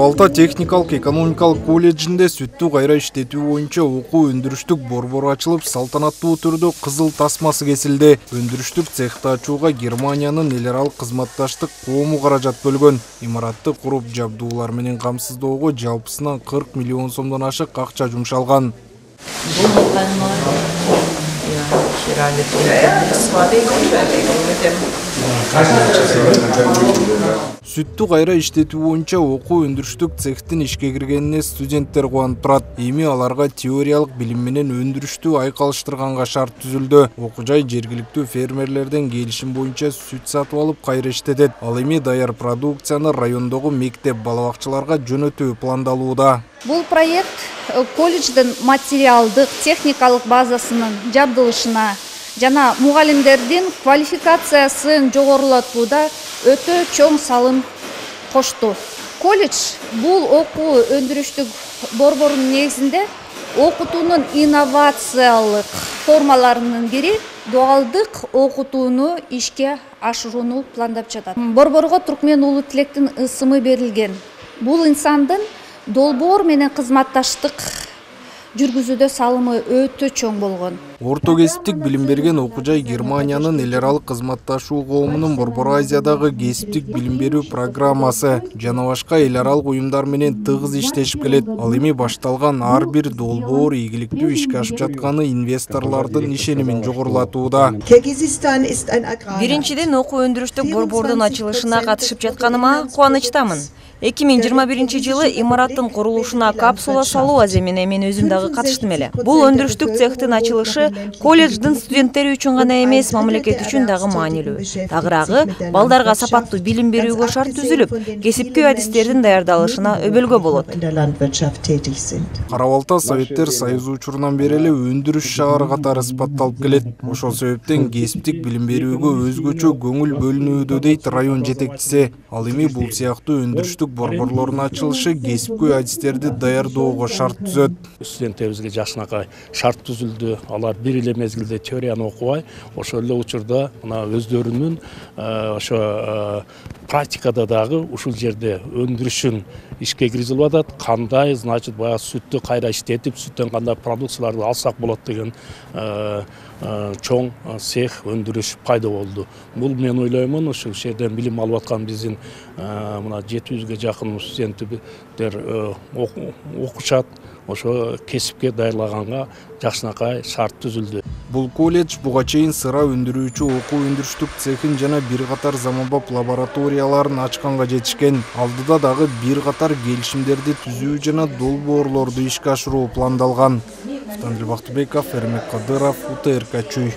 Кара-Балта техникалык экономикалык колледжинде сүттү кайра иштетүү боюнча окуу өндүрүштүк борбор ачылып, салтанаттуу түрдө кызыл тасмасы кесилди. Өндүрүштүк цехти ачууга Германиянын эл аралык кызматташтык коому каражат бөлгөн. Имаратты куруп жабдуулар менен камсыздоого жалпысынан 40 миллион сомдон ашык акча жумшалган. Сүттү кайра иштетүү боюнча окуу өндүрүштүк цехтин ишке киргенине студенттер кубанып турат. Эми аларга теориялык билим менен өндүрүштү айкалыштырганга шарт түзүлдү. Окуу жай жергиликтүү фермерлерден келишим боюнча сүт сатып алып кайра иштетет. Ал эми даяр продукцияны райондогу мектеп бала-бакчаларга жөнөтүү пландалууда. Бул проект колледждин материалдык, техникалык базасынын жабдылышына жана мугалимдердин квалификациясын жогорулатууда өтө чоң салым кошту. Колледж бул окуу өндүрүштүк борборунун негизинде окутуунун инновациялык формаларынын бири дуалдык окутууну ишке ашырууну пландап жатат. Борборго Туркмен уулу Тилектин ысымы берилген. Бул инсандын долбоор менен кызматташтык жүргүзүүдө салымы өтө чоң болгон. Орто кесиптик билим берген окуу жай Германиянын эл аралык кызматташуу коомунун Борбор Азиядагы кесиптик билим берүү программасы жана башка эл аралык уюмдар менен тыгыз иштешип келет. Ал эми башталган ар бир долбоор ийгиликтүү ишке ашып жатканы инвесторлордун ишенимин жогорулатууда. Биринчиден окуу өндүрүштүк борбордун ачылышына катышып жатканыма кубанычтамын. 2021 жылы имараттын курулушуна капсула салуу аземине мен өзүм дагы катыштым эле. Бул өндүрүштүк цехтин ачылышы колледждин студенттери үчүн гана эмес, мамлекет үчүн дагы маанилүү. Тагыраагы, балдарга сапаттуу билим берүүгө шарт түзүлүп, кесипкөй адистердин даярдалышына өбөлгө болот. Кара-Балта Советтер Союзу учурунан бери эле өндүрүш шаары катары сыпатталып келет. Ошол себептен кесиптик билим берүүгө өзгөчө көңүл бөлүнүүдө дейт район жетекчиси. Ал эми бул сыяктуу өндүрүштүк борборлордун ачылышы кесипкөй адистерди даярдоого шарт түзөт. Студенттерибизге жакшынакай шарт түзүлдү. Алар бир эле мезгилде теорияны окубай, ошол эле учурда мына өздөрүнүн ошо практикада дагы ушул жерде өндүрүшүн ишке киргизилип атат. Кандай, значит, баягы сүттү кайра иштетип, сүттөн кандай продукцияларды алсак болот деген чоң цех өндүрүш пайда болду. Бул мен ойлоймун, ушул жерден билим алып аткан биздин мына 700-гө жакын студенттер окушат. Ошо кесипке даярлаганга жакшынакай шарт түзүлдү. Бул колледж буга чейин сыра өндүрүүчү окуу өндүрүштүк цехин жана бир катар заманбап лабораторияларын ачканга жетишкен. Алдыда дагы бир катар келишимдерди түзүү жана долбоорлорду ишке ашыруу пландалган. Бактыбеков, Эрмек Кадыров, УТРК Чүй.